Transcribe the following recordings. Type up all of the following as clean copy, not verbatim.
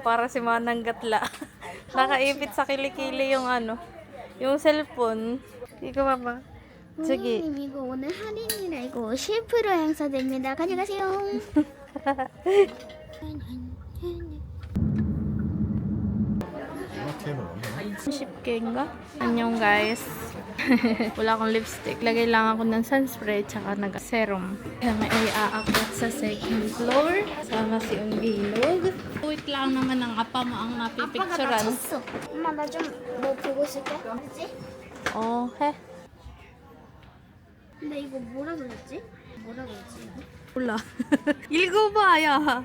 Para si Manang Gatla. Nakaipit sa kilikili yung yung cellphone. Ikaw pa ba? Sige. 고객님 이거 오늘 할인이라 이거 10% 행사됩니다. 가져가세요. 10K인가? Anyong guys. Wala akong lipstick. Lagay lang ako ng sunspray tsaka nag-serum. Kaya may aakyat sa second floor. Sama si Unbilog. Wait lang naman ang apa mo ang 아빠가 나 napipicturan. 쳤어. 엄마 나 좀 뭐 보고 있을게. 그치? Oh, he. 근데 이거 뭐라 그랬지? 뭐라 그랬지? 이거? Wala. 읽어봐야.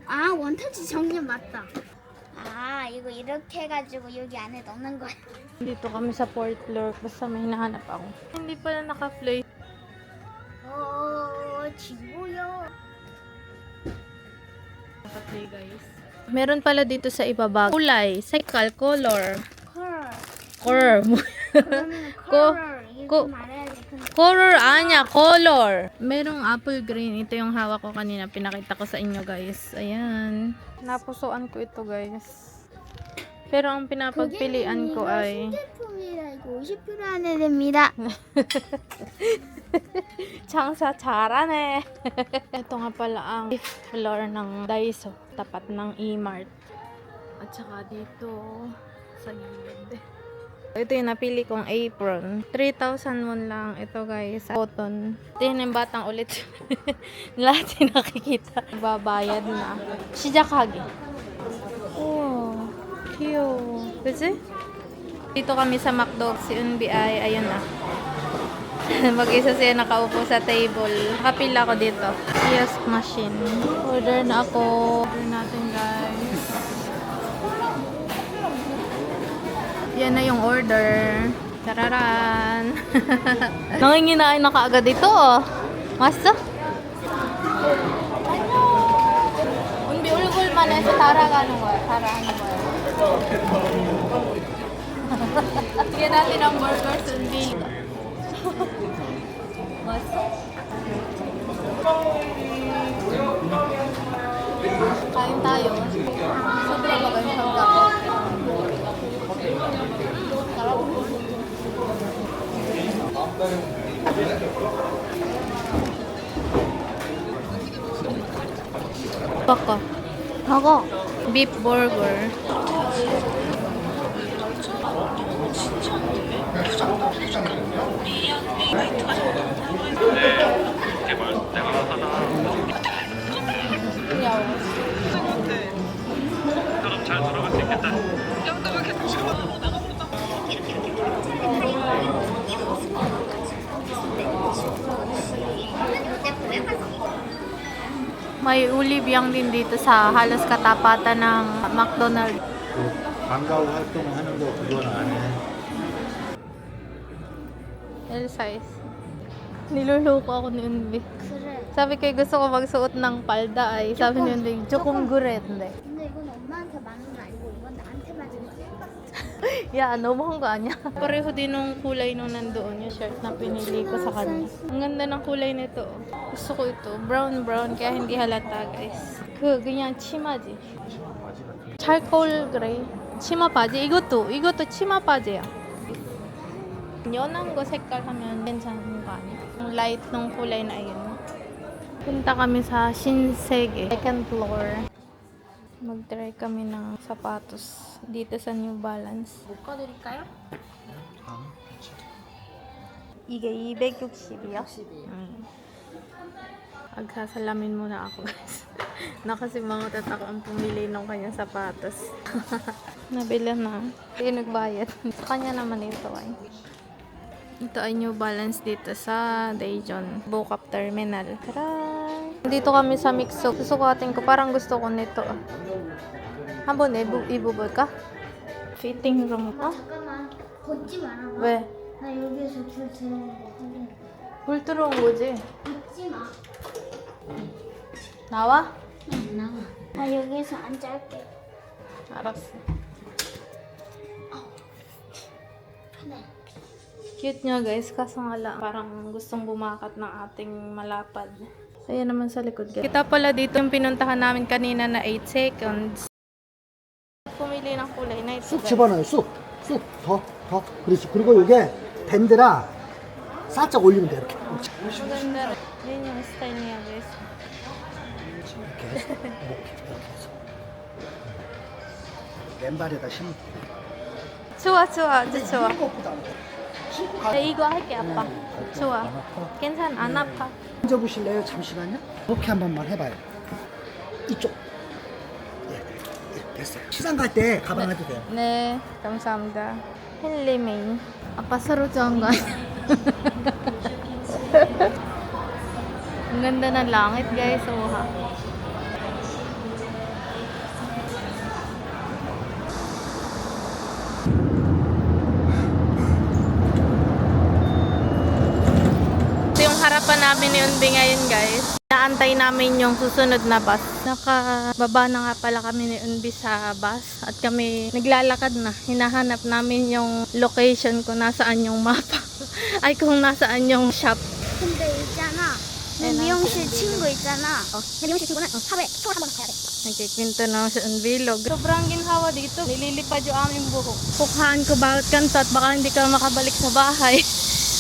아 원터치 정리 맞다. 아 이거 이렇게 해가지고 여기 안에 넣는 거야. Dito kami sa fourth floor. Basta may hinahanap ako. Hindi pala naka-play. 지구요. Naka-play guys. Meron pala dito sa ibaba. Kulay. Cycle. Color. 컬. Color. 그러면 거- 컬 이렇게 거- 말해야지. 근데 Color, anya, color. Merong apple green. Ito yung hawak ko kanina. Pinakita ko sa inyo, guys. Ayan. Napusuan ko ito, guys. Pero ang pinapagpilian ko ay... 신제품이라 이거 50% 안에 됩니다. Changsa, charane. Ito nga pala ang fifth floor ng Daiso. Tapat ng E-Mart. At saka dito sa gilid. Ito yung napili kong apron. 3,000 won lang. Ito guys, cotton. Ito yun yung batang ulit. Lahat yung nakikita. Babayad na. Shijakage. Oh, cute. Kasi? Dito kami sa McDo. Si Unbi ay, ayun na. Mag-isa siya nakaupo sa table. Nakapila ko dito. Kiosk machine. Order na ako. Order natin guys. Yan na yung order. Tararan. Nanginginain na kaagad ito oh. Masa? Unbi ulgul man sa taragan mo. Tarahan mo. Bigyan natin ang burger sa Unbi. Masa? Kain tayo. Sobrang magandang gato. Baka. 버거. Beef burger. 잘 돌아갈 수 있겠다. May ulibiyang din dito sa halos katapatan ng McDonald's. 방과후 활동하는 거 그건 안 해. L size. Niluloko ako ni Unbi. 그래. Sabi ko gusto ko magsuot ng palda ay sabi ni Unbi, jokom guret. Hindi. 근데 이건 엄마한테 맞는 거 아니고 이건 나한테 맞은 거야. Yeah, ano mo ka niya? Pareho din nung kulay nung nandoon yung shirt na pinili ko sa kanya. Ang ganda ng kulay nito. Gusto ko ito. Brown kaya hindi halata guys. 그냥 치마지. charcoal gray. 치마 바지. 이것도 치마 바지야. 연한 거 색깔 하면 괜찮은 거 아니야? Ang light nung kulay na yun. Punta kami sa Shinsegae, second floor. Mag-try kami ng sapatos dito sa New Balance. 묶어드릴까요? 이게 260이요? Agsasalamin muna ako guys. Na kasi mga tatak ang pumili ng kanyang sapatos. Nabila na. Hindi nagbayad. Sa kanya naman ito ay. Ito ay New Balance dito sa Daejeon Bokap Terminal. Taray! Dito kami sa Mixo. Susukatin ko. Parang gusto ko nito. 한번 입어볼까? Fitting room. 어? 잠깐만 걷지 말아봐. 왜? 나 여기에서 불 들어오는 거 확인해. 불 들어온 거지? 걷지 마. 나와? 응 나와. 나 여기에서 앉아있게. 알았어. 네. Cute niya guys, kaso nga lang parang gustong bumakat ng ating malapad. Ayan naman sa likod. Kita pala dito yung pinuntahan namin kanina na 8 seconds. Pumili ng kulay na ito. 쑥 집어넣어요. 쑥. 쑥. 더. 그렇지. 그리고 이게 밴드라 살짝 올리면 돼. 이렇게. 그렇지. Maganda. Yun yung style niya, guys. 이렇게 해서. 이렇게 해서. 왼발에다 심을 때. 좋아, 아주 좋아. 것보다 안 돼. 신고 가. 네, 이거 할게, 아빠. 좋아. 괜찮아, 안 아파. 만져보실래요? 잠시만요. 이렇게 한 번만 해봐요. 이쪽. 예, 됐어요. 시장 갈 때 가방 해도 돼요. 네, 감사합니다. 헨리메인. 아빠 서로 좋아한 거 아니야? Ang ganda ng langit, guys. Oh, ha. Ito yung harapan namin ni Unbi ngayon, guys. Naantay namin yung susunod na bus. Nakababa na nga pala kami ni Unbi sa bus. At kami naglalakad na. Hinahanap namin yung location kung nasaan yung mapa. Ay, kung nasaan yung shop. 근데 있잖아. 내 미용실 친구 있잖아. 내 미용실 친구는 하루에 총 한 번 가야 돼. Nagkikwento na sa Unbilog. Sobrang ginhawa dito. Nililipad yung aming buhok. Pukhaan ko bawat kanto at baka hindi ka makabalik sa bahay.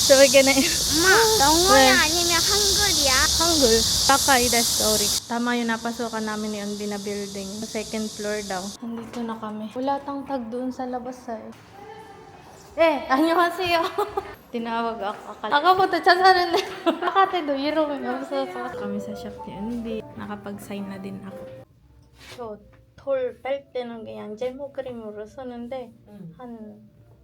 So, we're gonna... 엄마, 영어야 아니면 한글이야? Hangul. Kakaida story. Tama yung napasokan namin ni Unbi na building. Second floor daw. Nandito na kami. Wala tang tag doon sa labas ay. 안녕하세요. Tinawag ako. Akabuto siya sa rin. Nakatido, 이름이 없어서. Kami sa shop ni Unbi. Nakapag-sign na din ako. 저 돌 뺄 때는 그냥 젤모 크림으로 쓰는데 한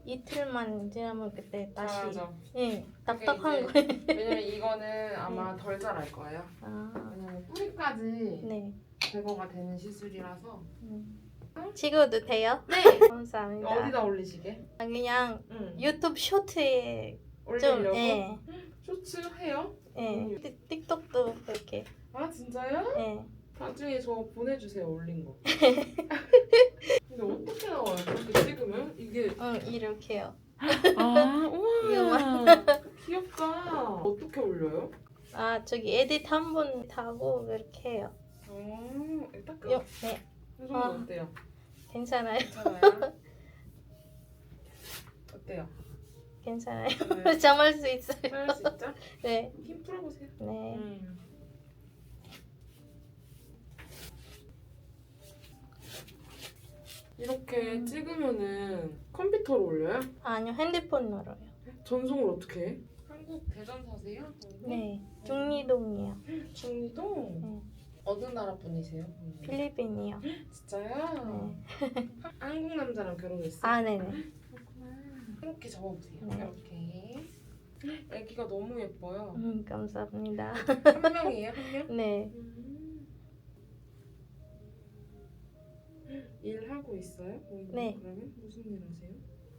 이틀만 지나면 그때 다시 맞아. 예, 그게 답답한 이제- 거예요. 왜냐면 이거는 아마 덜 자랄 거예요. 아, 왜냐면 뿌리까지 네. 제거가 되는 시술이라서. 찍어도 돼요? 네. 감사합니다. 어디다 올리시게? 아, 그냥 응. 유튜브 쇼트에 좀, 올리려고? 예, 쇼츠 해요? 예. 틱톡도 그렇게, 아 진짜요? 예. 나중에 저 보내주세요 올린 거. 근데 어떻게 나와요? 그렇게 찍으면 이게 이렇게요. 아 우와 귀엽다. 어떻게 올려요? 아, 저기 에딧 한 번 타고 그렇게 해요. 딱 네, 이 정도 아. 어때요? 괜찮아요. 괜찮아요? 어때요? 괜찮아요. 네. 잠을 수 있어요. 할 수 있죠? 네, 힘 풀어보세요. 네. 이렇게 찍으면은 컴퓨터로 올려요? 아니요, 핸드폰으로요. 전송을 어떻게 해? 한국 대전 사세요? 네, 중리동이요. 중리동? 네. 어느 나라 분이세요? 필리핀이요. 진짜요? 네. 한국 남자랑 결혼했어요? 아, 네네. 그렇구나. 이렇게 접어보세요. 네. 이렇게. 애기가 너무 예뻐요. 감사합니다. 한 명이에요? 한 명? 네. 일하고 있어요? 네. 그러면 무슨 일 하세요?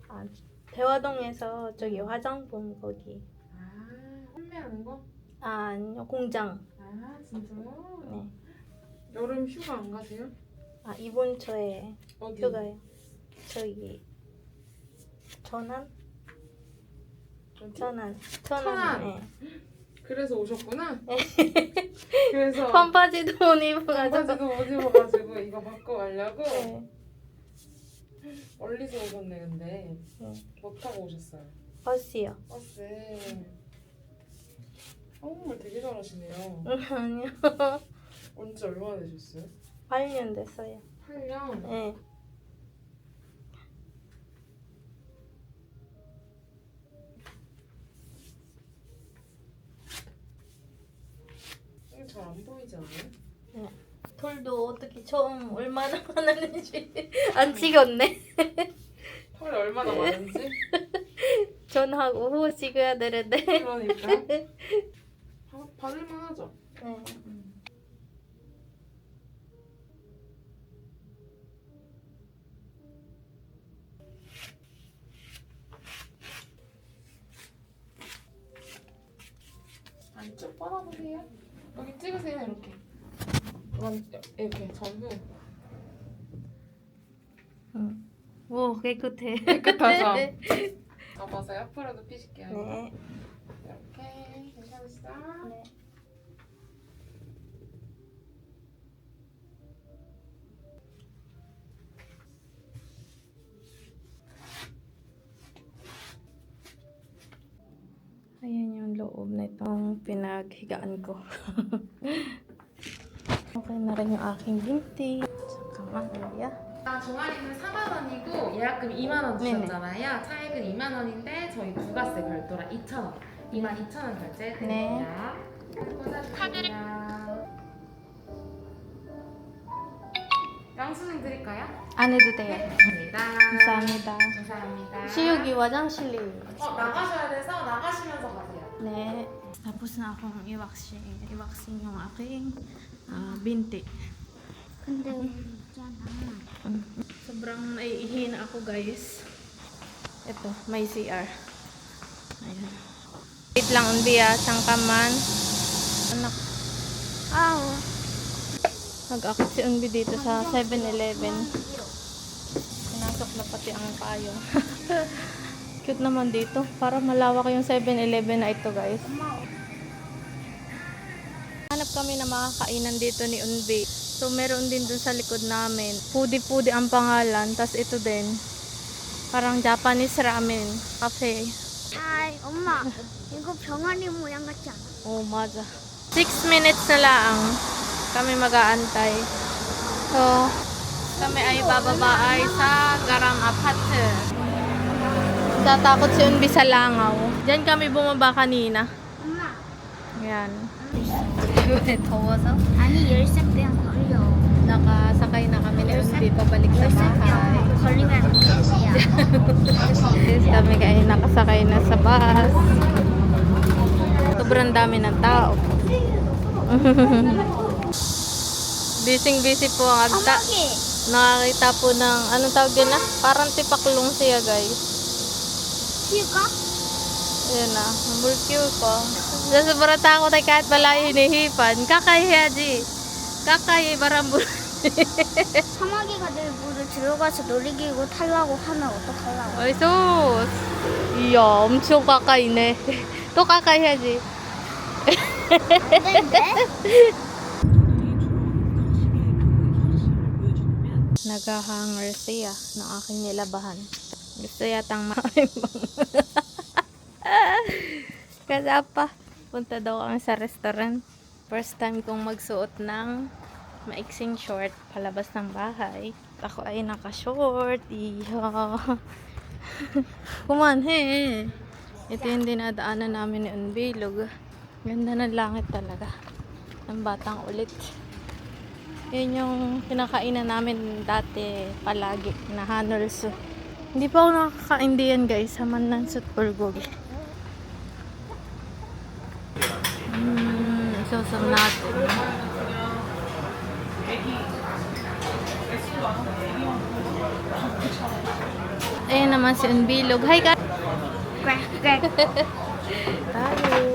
아, 대화동에서 저기 화장품 거기. 아, 판매하는 거? 아, 아니요, 공장. 아, 진짜요? 네. 여름 휴가 안 가세요? 아, 이번 초에 어디? 휴가요. 저기 천안? 어디? 천안. 천안. 네. 그래서 오셨구나? 그래서 반바지도 못 입어가지고. 반바지도 못 입어가지고 이거 바꿔 가려고 네. 멀리서 오셨네 근데 네. 뭐 타고 오셨어요? 버스요. 버스 한국말 되게 잘하시네요. 아니요. 온지 얼마나 되셨어요? 8년 됐어요. 8년? 네. 잘 안 보이지 않아요? 돌도 어떻게 처음 얼마나 많았는지 안 찍었네. 털이 얼마나 많은지? 전하고 후 찍어야 되는데. 그러니까 받을만 하죠? 네. 안쪽 뻗어보세요. 여기 찍으세요 이렇게. 이렇게 전후 오, 깨끗해. 깨끗하죠? 접어서 옆으로도 피실게요. 네. 이렇게 괜찮으시죠? 네. na itong pinaghigaan ko. Okay na rin yung aking binti. 잠깐만, 여기야. 종아리는 4만 원이고 예약금 2만 원 주셨잖아요. 차액은 2만 원인데 저희 부가세 별도라 2천 원. 22,000원 결제해드릴게요. 꽂아주세요. 영수증 드릴까요? 안 해도 돼요. 감사합니다. 감사합니다. 감사합니다. 시육이 화장실이. 나가셔야 돼서 나가시면서 가세요. 네. Tapos na akong i-vaccine yung aking binti. 근데 여기 있잖아. Sobrang naiihina ako, guys. Ito, may CR. Ayan. Wait lang, Unbiya. Sangkaman. Anak. 아우. Nag-akit si Unbi dito sa 7-Eleven. Pinasok na pati ang payo. Cute naman dito. Para malawak yung 7-Eleven na ito, guys. Hanap kami na makakainan dito ni Unbi. So, meron din dun sa likod namin. Pudi-pudi ang pangalan. Tas ito din. Parang Japanese ramen. Cafe. 아이, 엄마. 이거 병아리 모양 같지 않아? Oh, 맞아. 6 minutes na lang kami mag-aantay. So, kami ay bababa ay sa Garam Apart. Tatakot si Unbi sa langaw. Diyan kami bumaba kanina. 엄마. Ayan. 더워서? 아니, 열쇠 빼야 걸려. Nakasakay na kami ni Unbi pabalik sa 열쇠 bahay. 빼야 걸리면 끝이야. Kami ay nakasakay na sa bus. Sobrang dami ng tao. Busy po ang agta. 어머니. Nakakita po ng, anong tawag yun na? Parang tipaklong siya, guys. 튀울까? Ayan na, mulkiw ko. Sa sobrang takot ay kahit pala hinihipan. Kakahiyaji. Kakahi barambul. 사마귀가 내 물에 들어가서 놀이기구 타려고 하면 어떡하려고? Ay, sus. 이야, 엄청 가까이네. 또 가까이 해야지. 근데? Nag-hanger siya ng aking nilabahan. Gusto yatang maimbang. Kasi pa, punta daw kami sa restaurant. First time kong magsuot ng maiksing short palabas ng bahay. Ako ay naka-short. Iya. Kuman, he. Ito yung dinadaanan namin ni Unbilog. Ganda ng langit talaga. Ng batang ulit. Yun yung kinakainan namin dati palagi na Hanulso. Hindi pa ako nakakain diyan, guys. Haman ng sut bulgogi. Isusam natin. Ayan naman si Unbilog. Hi, guys! quack. Tayo.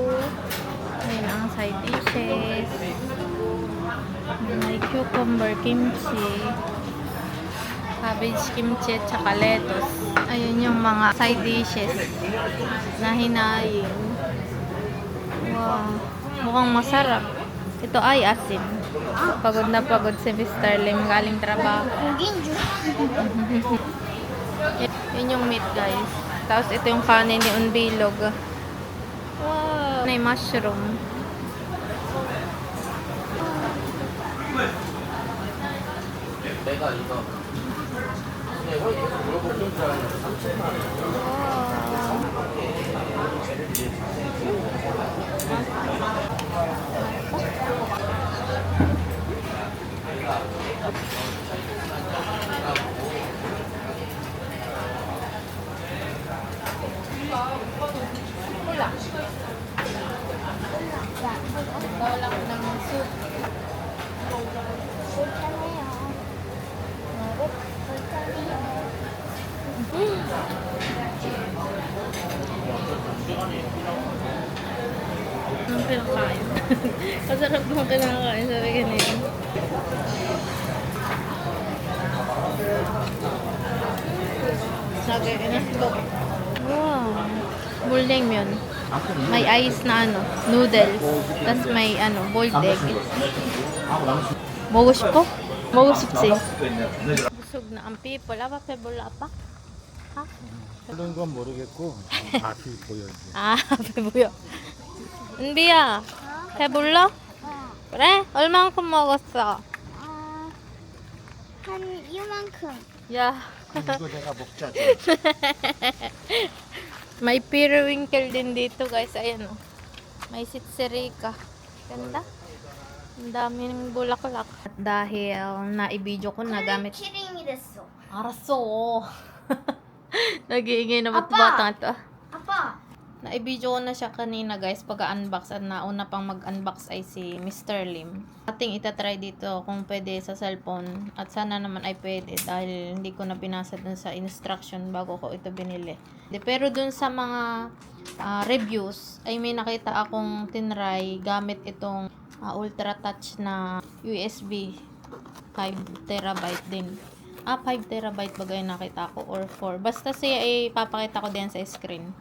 Ayan ang side dishes. May cucumber kimchi, cabbage kimchi at saka lettuce. Ayun yung mga side dishes na hinayin. Wow, mukhang masarap. Ito ay asin. Pagod na pagod si Mr. Lim galing trabaho. 고기인 줄. Yun yung meat, guys. Tapos ito yung kanin ni Unbilog. Wow, may mushroom. Bawal ako ng soup. Anong pinakain? Masarap mong kinakain, sabi ganyan. Sabi inasbok. Wow. Bulnaimyeon. May ice na ano, noodles. Tapos may ano, boiled egg. 먹고 싶어? 먹고 싶지? busog na ang people. Aba, pebola pa? Ha? 그런 건 모르겠고 앞이 보여요. 아, 배부여. 은비야, 배불러? 어. 그래? 얼만큼 먹었어? 한 이만큼. 야, 이거 내가 먹자. may periwinkle din dito guys. Ayan o. May sitsirika. Ganda. Ang daming bulaklak. At dahil na-video ko na gamit. 키링이 됐어. 알았어. Nag-iingay na Apa! batang ito. 아빠. Na-video ko na siya kanina guys pag-unbox at nauna pang mag-unbox ay si Mr. Lim. Ating itatry dito kung pwede sa cellphone at sana naman ay pwede dahil hindi ko na binasa dun sa instruction bago ko ito binili. Pero dun sa mga reviews ay may nakita akong tinry gamit itong ultra touch na USB 5 terabyte din. 5 terabyte bagay nakita ko or 4. Basta siya ay papakita ko din sa screen.